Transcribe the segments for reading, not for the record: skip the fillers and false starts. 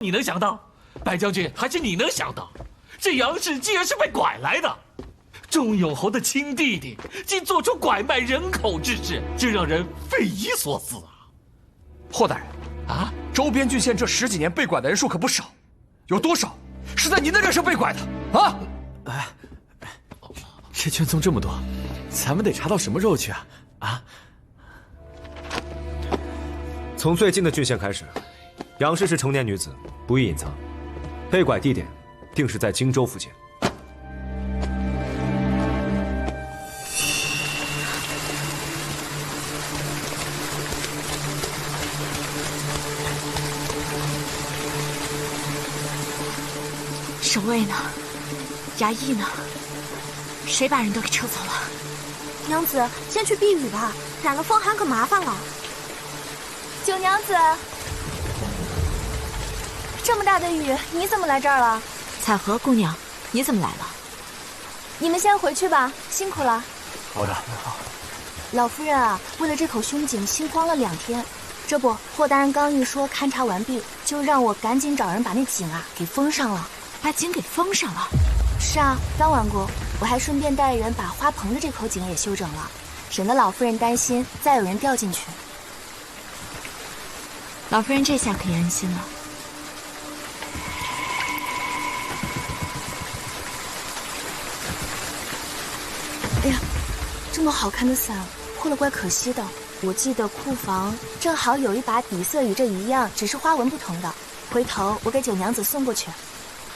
你能想到？白将军，还是你能想到？这杨氏竟然是被拐来的，钟永侯的亲弟弟竟做出拐卖人口之事，这让人匪夷所思啊！霍大人啊，周边郡县这10几年被拐的人数可不少，有多少是在您的任上被拐的啊？哎，这卷宗这么多，咱们得查到什么时候去啊？啊！从最近的郡县开始，杨氏是成年女子，不宜隐藏，被拐地点定是在荆州附近。守卫呢？衙役呢？谁把人都给撤走了？娘子，先去避雨吧，染了风寒可麻烦了。九娘子，这么大的雨，你怎么来这儿了？彩荷姑娘，你怎么来了？你们先回去吧，辛苦了。好的。老夫人啊，为了这口凶井，心慌了2天。这不，霍大人刚一说勘察完毕，就让我赶紧找人把那井啊给封上了。把井给封上了？是啊，刚完工。我还顺便带人把花棚的这口井也修整了，省得老夫人担心再有人掉进去。老夫人这下可以安心了。哎呀，这么好看的伞破了怪可惜的。我记得库房正好有一把底色与这一样，只是花纹不同的，回头我给九娘子送过去。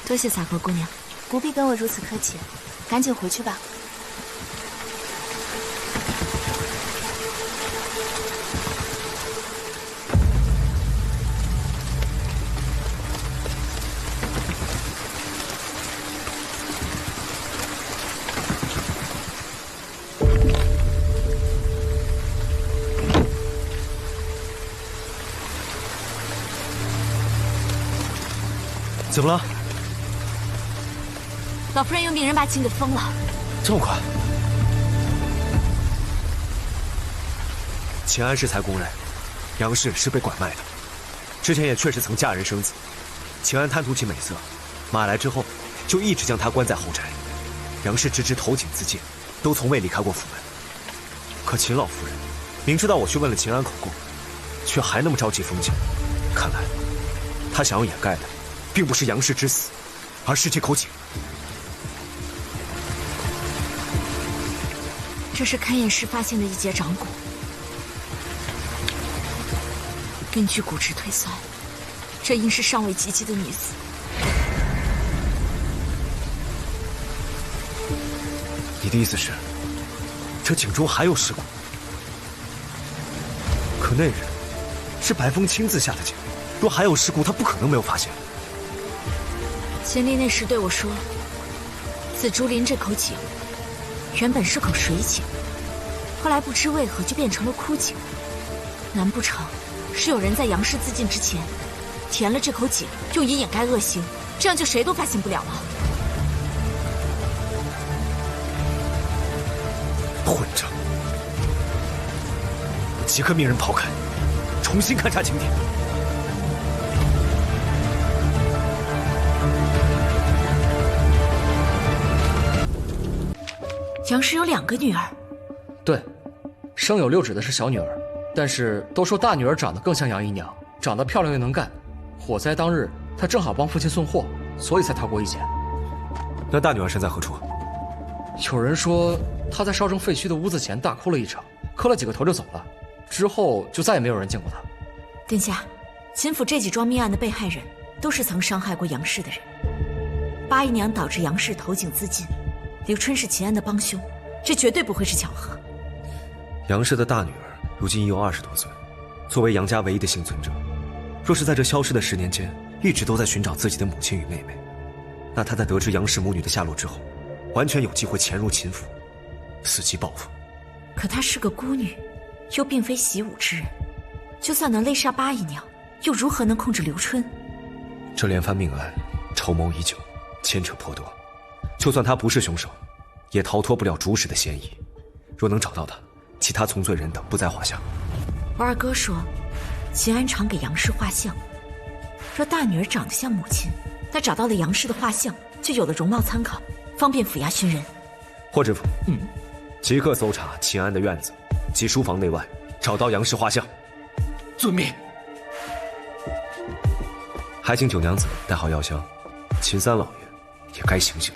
多谢彩荷姑娘，不必跟我如此客气，赶紧回去吧。怎么了？老夫人用命人把井给封了。这么快？秦安氏才公认，杨氏是被拐卖的，之前也确实曾嫁人生子。秦安贪图其美色，马来之后就一直将她关在后宅。杨氏直至投井自尽，都从未离开过府门。可秦老夫人明知道我询问了秦安口供，却还那么着急封井，看来她想要掩盖的并不是杨氏之死，而是这口井。这是勘验师发现的一截掌骨，根据骨质推算，这应是尚未及笄的女子。你的意思是，这井中还有尸骨？可那日是白风亲自下的井，若还有尸骨，他不可能没有发现。秦离那时对我说，紫竹林这口井原本是口水井，后来不知为何就变成了枯井。难不成是有人在杨氏自尽之前填了这口井，用以掩盖恶行，这样就谁都发现不了了？混账！即刻命人刨开，重新勘察井底。杨氏有2个女儿。对，生有6指的是小女儿，但是都说大女儿长得更像杨姨娘，长得漂亮又能干。火灾当日，她正好帮父亲送货，所以才逃过一劫。那大女儿身在何处？有人说她在烧成废墟的屋子前大哭了一场，磕了几个头就走了，之后就再也没有人见过她。殿下，秦府这几桩命案的被害人都是曾伤害过杨氏的人。八姨娘导致杨氏投井自尽，刘春是秦安的帮凶，这绝对不会是巧合。杨氏的大女儿如今已有20多岁，作为杨家唯一的幸存者，若是在这消失的10年间一直都在寻找自己的母亲与妹妹，那她在得知杨氏母女的下落之后，完全有机会潜入秦府，伺机报复。可她是个孤女，又并非习武之人，就算能勒杀八姨娘，又如何能控制刘春？这连番命案，筹谋已久，牵扯颇多，就算他不是凶手，也逃脱不了主使的嫌疑。若能找到他，其他从罪人等不在话下。我二哥说，秦安常给杨氏画像，若大女儿长得像母亲，那找到了杨氏的画像，就有了容貌参考，方便府衙寻人。霍知府，即刻搜查秦安的院子及书房内外，找到杨氏画像。遵命。还请九娘子带好药箱，秦三老爷也该醒醒。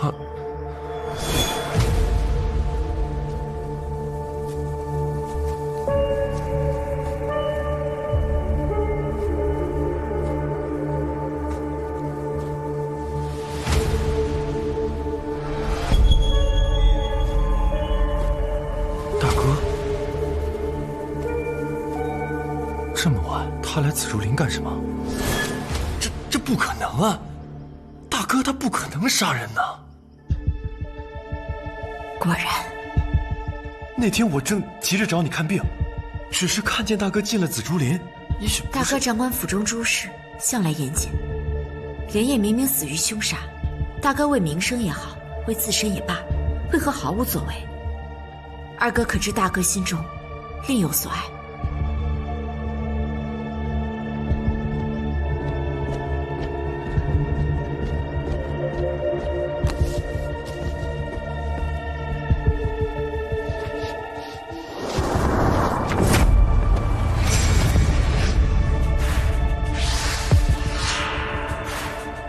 这么晚，他来紫竹林干什么？这不可能啊！大哥他不可能杀人呐！果然，那天我正急着找你看病，只是看见大哥进了紫竹林，也许大哥掌管府中诸事，向来严谨。连夜明明死于凶杀，大哥为名声也好，为自身也罢，为何毫无作为？二哥可知大哥心中另有所爱？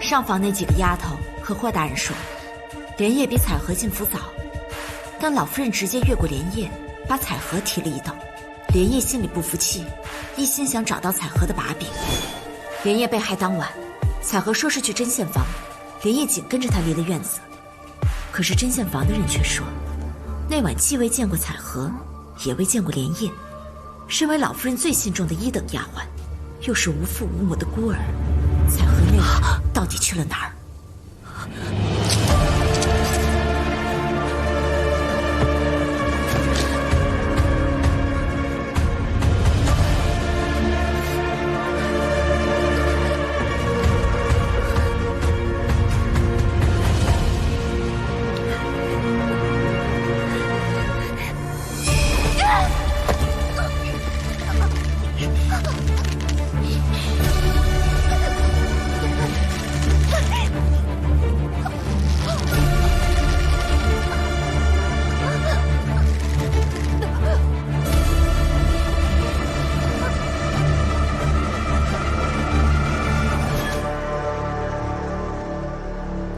上房那几个丫头和霍大人说，莲叶比彩荷进府早，但老夫人直接越过莲叶，把彩荷提了一等。莲叶心里不服气，一心想找到彩荷的把柄。莲叶被害当晚，彩荷说是去针线房，莲叶紧跟着她离了院子。可是针线房的人却说，那晚既未见过彩荷，也未见过莲叶。身为老夫人最信重的一等丫鬟，又是无父无母的孤儿，彩荷那晚到底去了哪儿？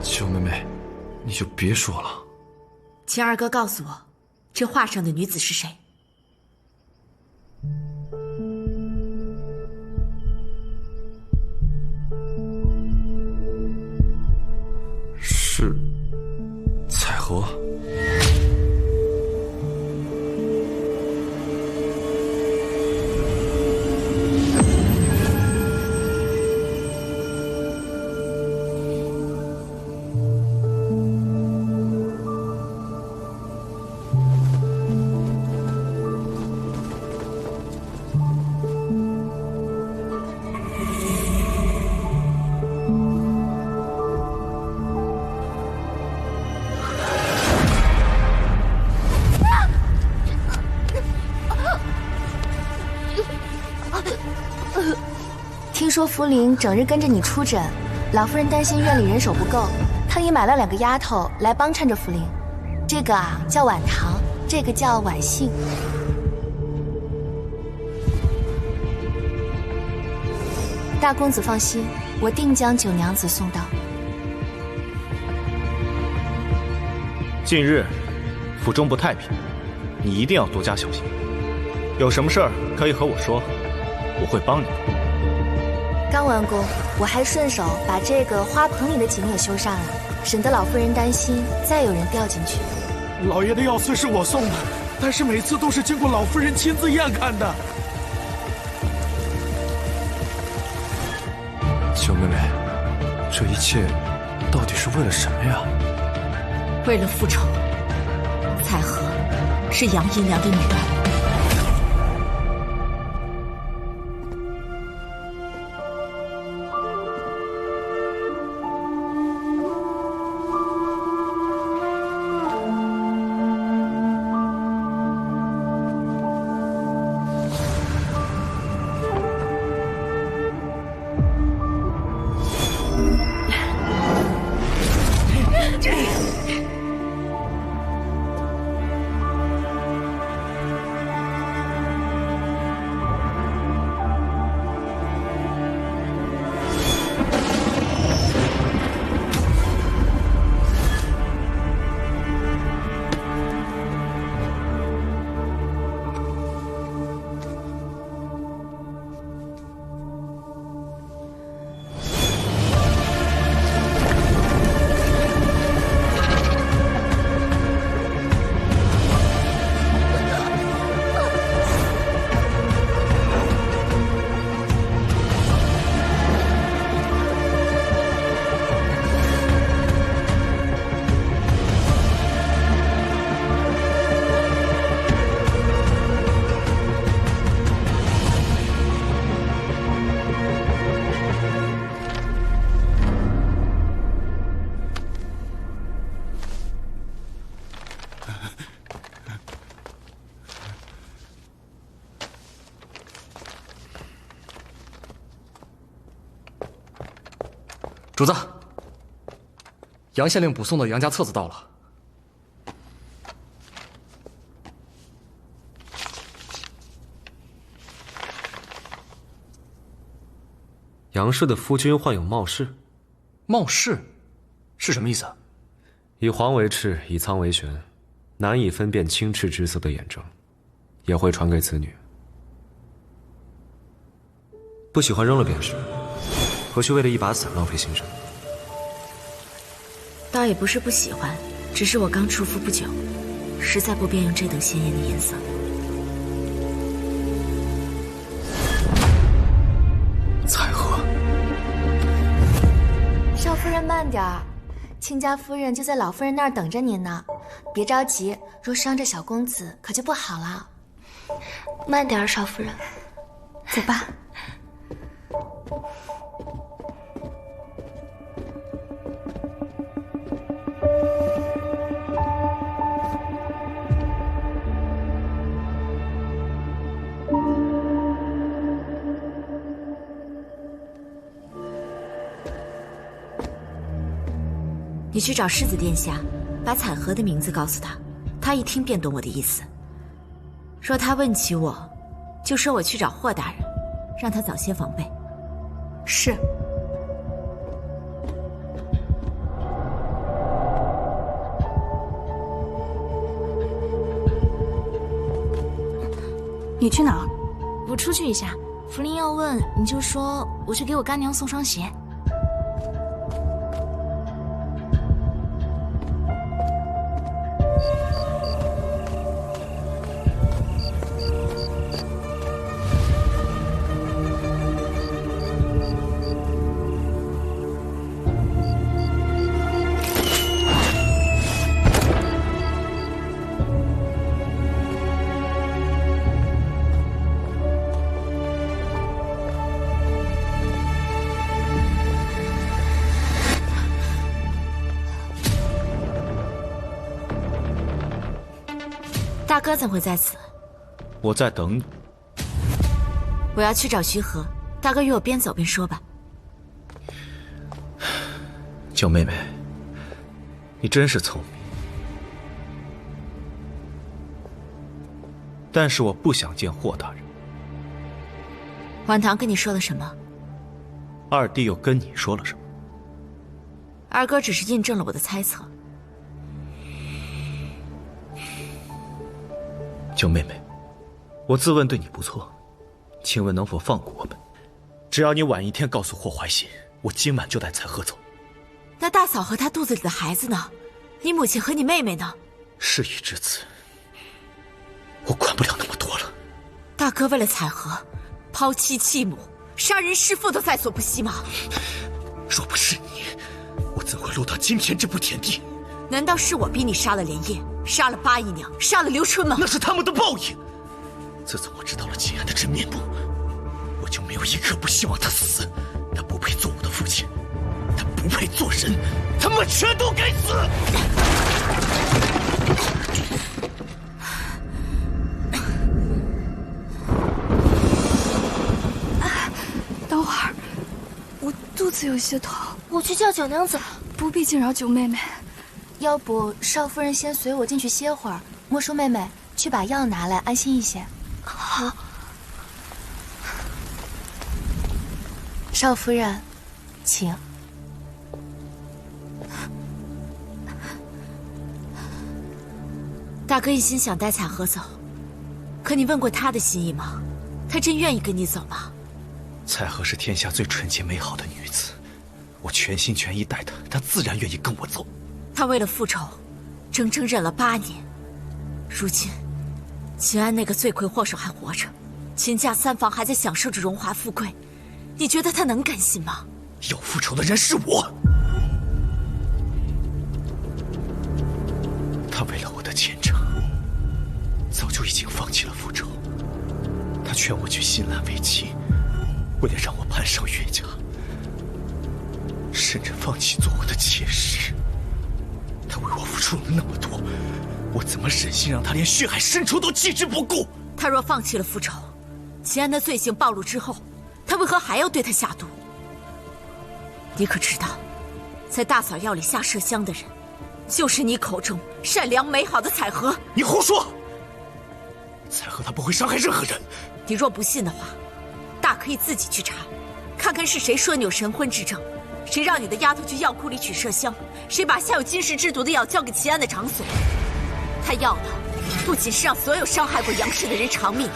九妹妹，你就别说了。秦二哥告诉我，这画上的女子是谁？是彩荷。听说福林整日跟着你出诊，老夫人担心院里人手不够，特意买了2个丫头来帮衬着福林。这个啊叫婉堂，这个叫婉杏。大公子放心，我定将九娘子送到。近日府中不太平，你一定要多加小心。有什么事儿可以和我说，我会帮你的。刚完工，我还顺手把这个花棚里的井也修上了，省得老夫人担心再有人掉进去。老爷的药虽是我送的，但是每次都是经过老夫人亲自验看的。九妹妹，这一切到底是为了什么呀？为了复仇。彩荷是杨姨娘的女儿。主子，杨县令补送的杨家册子到了。杨氏的夫君患有冒氏。冒氏是什么意思？以黄为赤，以苍为玄，难以分辨青赤之色的眼症，也会传给子女。不喜欢扔了便是，何须为了一把伞浪费心神？倒也不是不喜欢，只是我刚出府不久，实在不便用这等鲜艳的颜色。彩荷，少夫人慢点儿，亲家夫人就在老夫人那儿等着您呢。别着急，若伤着小公子，可就不好了。慢点儿，少夫人，走吧。你去找世子殿下，把彩荷的名字告诉他，他一听便懂我的意思。若他问起我，就说我去找霍大人，让他早些防备。是。你去哪儿？我出去一下，福临要问，你就说我去给我干娘送双鞋。大哥怎会在此？我在等你。我要去找徐和，大哥与我边走边说吧。九妹妹，你真是聪明，但是我不想见霍大人。婉堂跟你说了什么？二弟又跟你说了什么？二哥只是印证了我的猜测。九妹妹，我自问对你不错，请问能否放过我们？只要你晚一天告诉霍怀信，我今晚就带彩荷走。那大嫂和她肚子里的孩子呢？你母亲和你妹妹呢？事已至此，我管不了那么多了。大哥为了彩荷，抛妻弃母，杀人弑父都在所不惜吗？若不是你，我怎会落到今天这步田地？难道是我逼你杀了莲叶，杀了八姨娘，杀了刘春吗？那是他们的报应。自从我知道了秦安的真面目，我就没有一刻不希望他死。他不配做我的父亲，他不配做人，他们全都该死！等会儿，我肚子有些痛，我去叫九娘子。不必惊扰九妹妹。要不少夫人先随我进去歇会儿，莫叔妹妹去把药拿来，安心一些。好。少夫人，请。大哥一心想带彩荷走，可你问过他的心意吗？他真愿意跟你走吗？彩荷是天下最纯洁美好的女子，我全心全意待她，她自然愿意跟我走。他为了复仇，整整忍了8年。如今，秦安那个罪魁祸首还活着，秦家3房还在享受着荣华富贵，你觉得他能甘心吗？要复仇的人是我。他为了我的前程，早就已经放弃了复仇。他劝我去新兰为妻，为了让我攀上岳家，甚至放弃做我的妾室。他为我付出了那么多，我怎么忍心让他连血海深仇都弃之不顾？他若放弃了复仇，秦安的罪行暴露之后，他为何还要对他下毒？你可知道，在大嫂药里下麝香的人，就是你口中善良美好的彩荷。你胡说！彩荷她不会伤害任何人。你若不信的话，大可以自己去查，看看是谁说你有神婚之症，谁让你的丫头去药库里取麝香，谁把下有金氏之毒的药交给齐安的场所。他要的不仅是让所有伤害过杨氏的人偿命，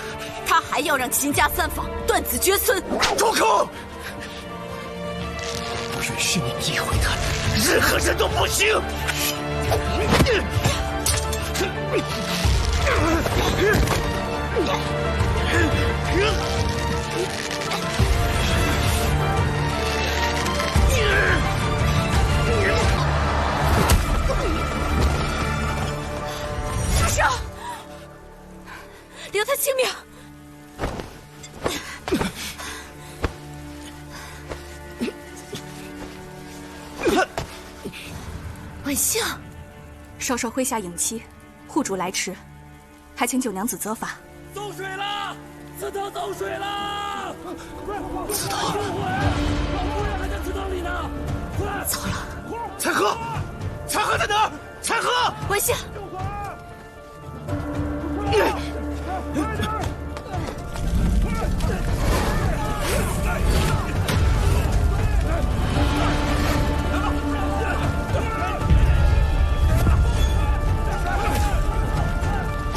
他还要让秦家三房断子绝孙。住口！不允许你诋毁他，任何人都不行。住手！留他性命！文幸，稍稍麾下影妻，护主来迟，还请九娘子责罚。走水了，祠堂走水了！祠堂，老夫人还在祠堂里呢，快！糟了，彩荷，彩荷在哪儿？彩荷，文幸。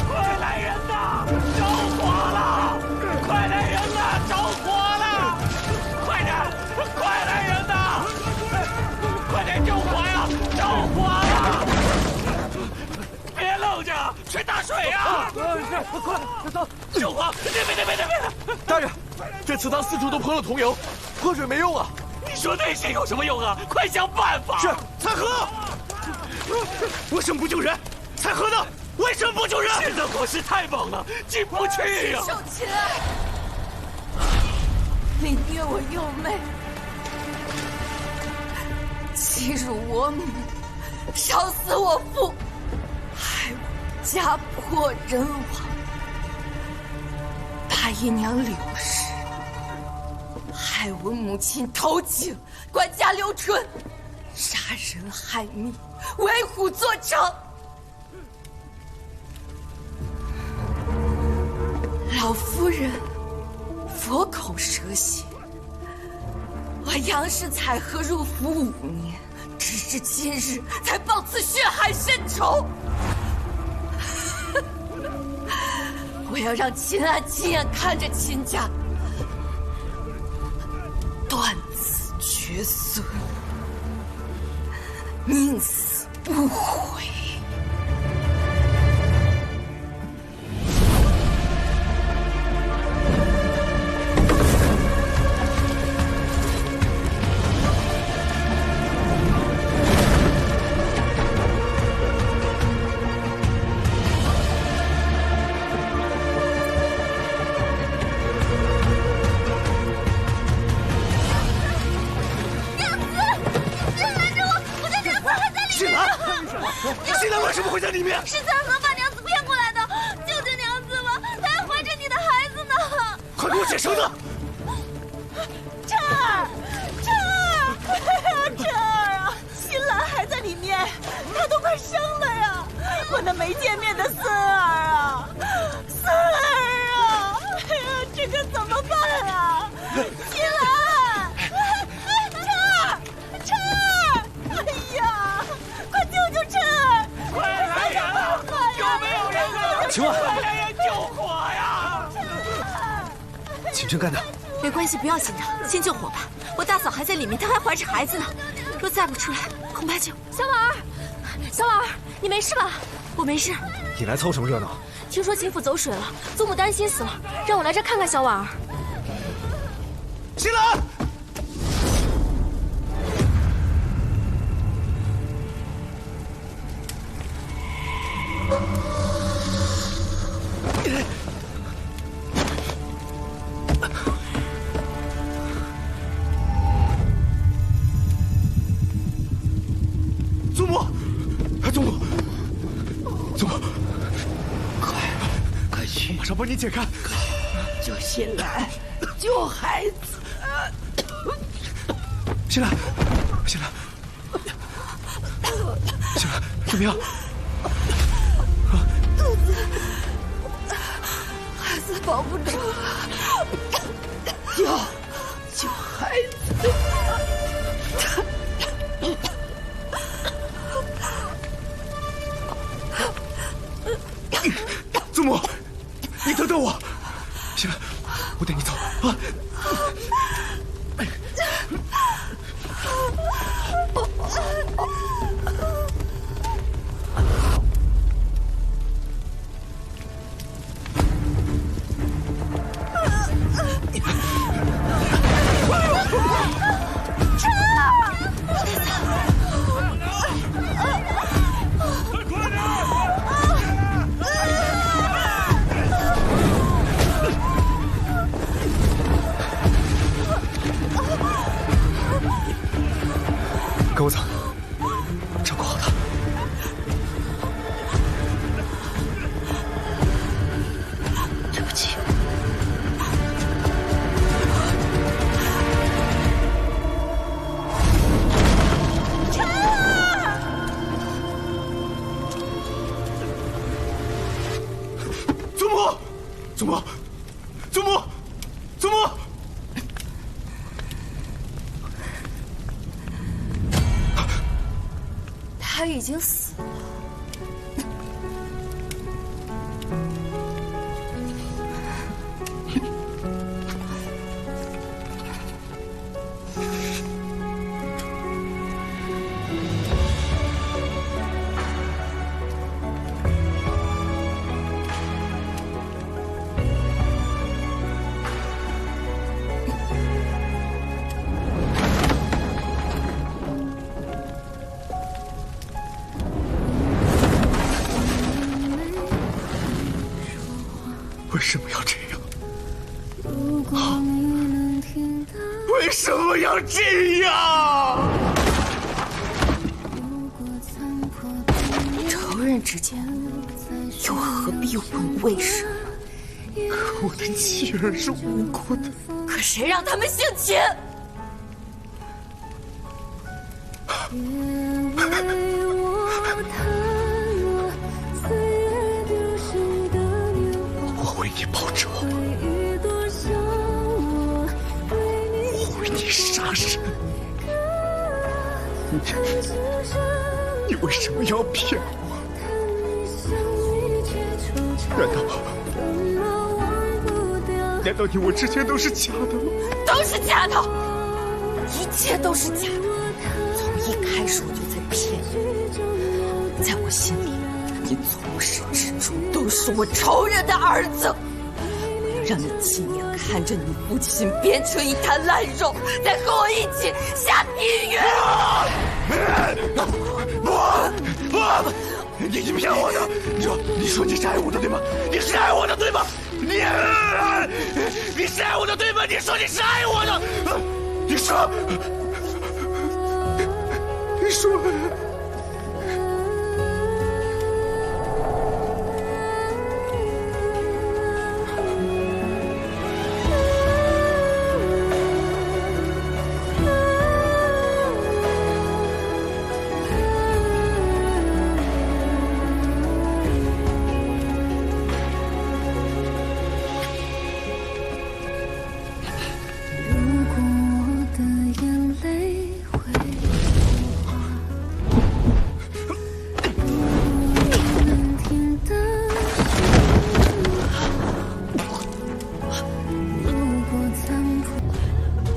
快来人呐！着火了！快来人呐！着火了！快点！快来人呐！快点救火呀！着火了！别愣着，去打水啊！快走！救火！别！大人，这祠堂四处都喷了桐油，喝水没用啊！你说那些有什么用啊？快想办法！是彩荷，为什么不救人？彩荷呢？为什么不救人？现在火势太猛了，进不去呀！受秦安，凌虐我幼妹，欺辱我母，烧死我父，害我家破人亡，大姨娘柳氏，害我母亲投井，管家刘纯，杀人害命，为虎作伥。老夫人佛口蛇心，我杨氏彩荷入府5年，直至今日才报此血海深仇。我要让秦安亲眼看着秦家断子绝孙，宁死不悔。新兰为什么会在里面？是彩荷把娘子骗过来的，救救娘子吧，她还怀着你的孩子呢。快给我解绳子！晨儿，晨儿，晨儿啊，新兰还在里面，她都快生了呀！我那没见面的孙儿啊，孙儿啊，哎呀，这可怎么办啊？新兰，晨儿，晨儿，哎呀，快救救晨儿！快来人啊！有没有人啊？秦万，快来人救火呀！秦真干的。没关系，不要紧张，先救火吧。我大嫂还在里面，她还怀着孩子呢。若再不出来，恐怕就……小婉儿，小婉儿，你没事吧？我没事。你来凑什么热闹？听说秦府走水了，祖母担心死了，让我来这看看小婉儿。新兰，祖母，祖母，祖母，快去，马上帮你解开。救新兰，救孩子。新兰，新兰，醒了，怎么样？肚子，孩子保不住了，救孩子！祖母，你等等我。行了，我带你走啊。跟我走，照顾好他。对不起。祖母，祖母，祖母，祖母。他已经死了。为什么要这样？为什么要这样？仇人之间，又何必问为什么？可我的妻儿是无辜的。可谁让他们性侵？我为你报仇，我为你杀身。你为什么要骗我？难道你我之间都是假的吗？都是假的，一切都是假的。从一开始我就在骗你，在我心里，你从始至终都是我仇人的儿子。我要让你亲眼看着你父亲变成一滩烂肉，再和我一起下地狱！不！你骗我的！你说你是爱我的对吗？你是爱我的对吗？你是爱我的对吗？你说你是爱我的，你说。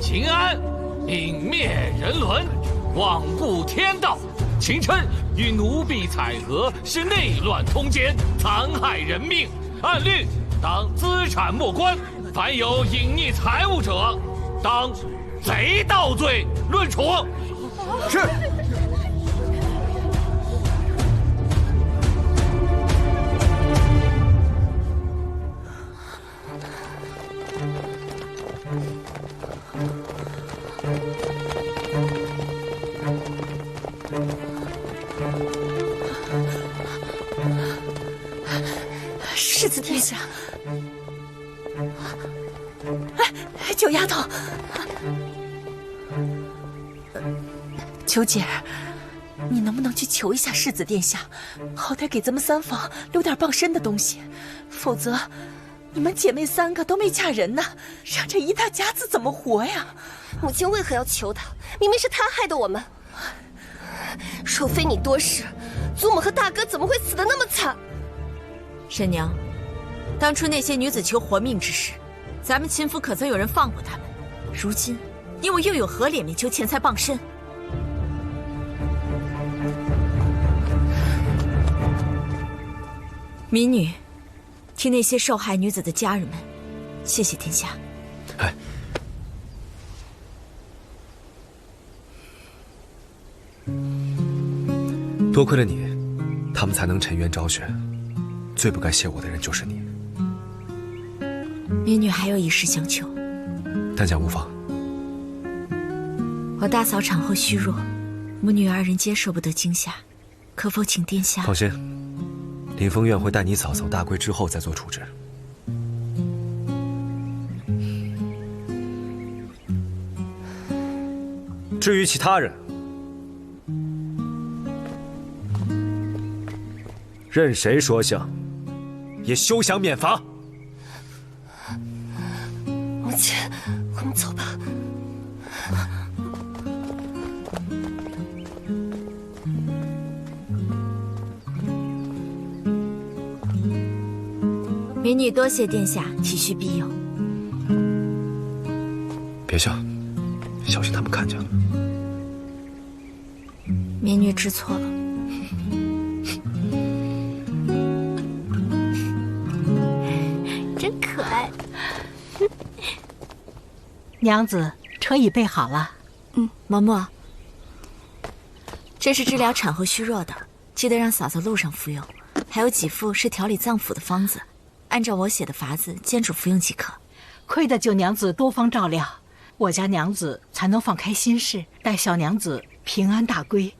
秦安泯灭人伦，罔顾天道。秦琛与奴婢采荷，是内乱通奸，残害人命。按律当资产没官，凡有隐匿财物者，当贼盗罪论处。是。世子殿下，哎，九丫头，九姐儿，你能不能去求一下世子殿下，好歹给咱们三房留点傍身的东西？否则，你们姐妹3个都没嫁人呢，让这一大家子怎么活呀？母亲为何要求他？明明是他害的我们。若非你多事，祖母和大哥怎么会死得那么惨？沈娘，当初那些女子求活命之时，咱们秦府可曾有人放过他们？如今，你我又有何脸面求钱财傍身？民女替那些受害女子的家人们，谢谢殿下。哎，多亏了你，他们才能沉冤昭雪。最不该谢我的人就是你。民女还有一事相求。但讲无妨。我大嫂产后虚弱，母女2人皆受不得惊吓，可否请殿下？放心，林风院会带你嫂嫂大归之后再做处置。至于其他人，任谁说相，也休想免罚。母亲，我们走吧。民女多谢殿下体恤庇佑。别笑，小心他们看见了。民女知错了。真可爱。娘子，车已备好了。嬷嬷，这是治疗产后虚弱的，记得让嫂嫂路上服用。还有几副是调理脏腑的方子，按照我写的法子煎煮服用即可。亏得九娘子多方照料，我家娘子才能放开心事，待小娘子平安大归。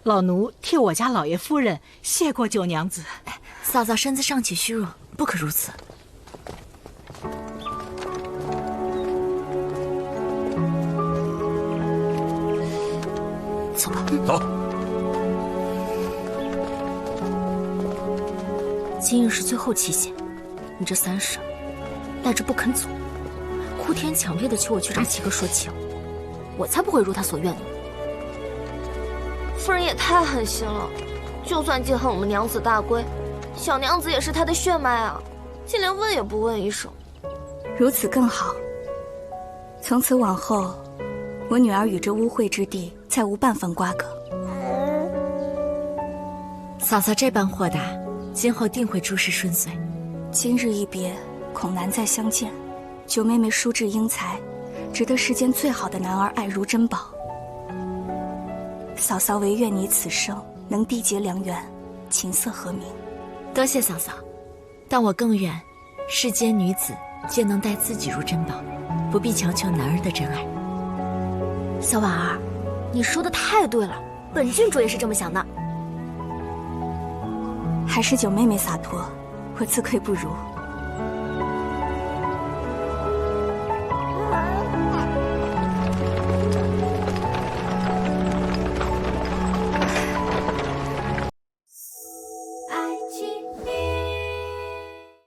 老奴替我家老爷夫人谢过九娘子。嫂嫂身子尚且虚弱，不可如此。走吧。走。今日是最后期限，你这3婶赖着不肯走，哭天抢地的求我去找七哥说情，我才不会如他所愿呢。夫人也太狠心了，就算记恨我们娘子大归，小娘子也是她的血脉啊，竟连问也不问一声。如此更好。从此往后，我女儿与这污秽之地再无半分瓜葛。嫂嫂这般豁达，今后定会诸事顺遂。今日一别，恐难再相见。九妹妹淑质英才，值得世间最好的男儿爱如珍宝。嫂嫂唯愿你此生能缔结良缘，琴瑟和鸣。多谢嫂嫂，但我更愿世间女子皆能待自己如珍宝，不必强求男儿的真爱。小婉儿，你说的太对了，本郡主也是这么想的。还是九妹妹洒脱，我自愧不如。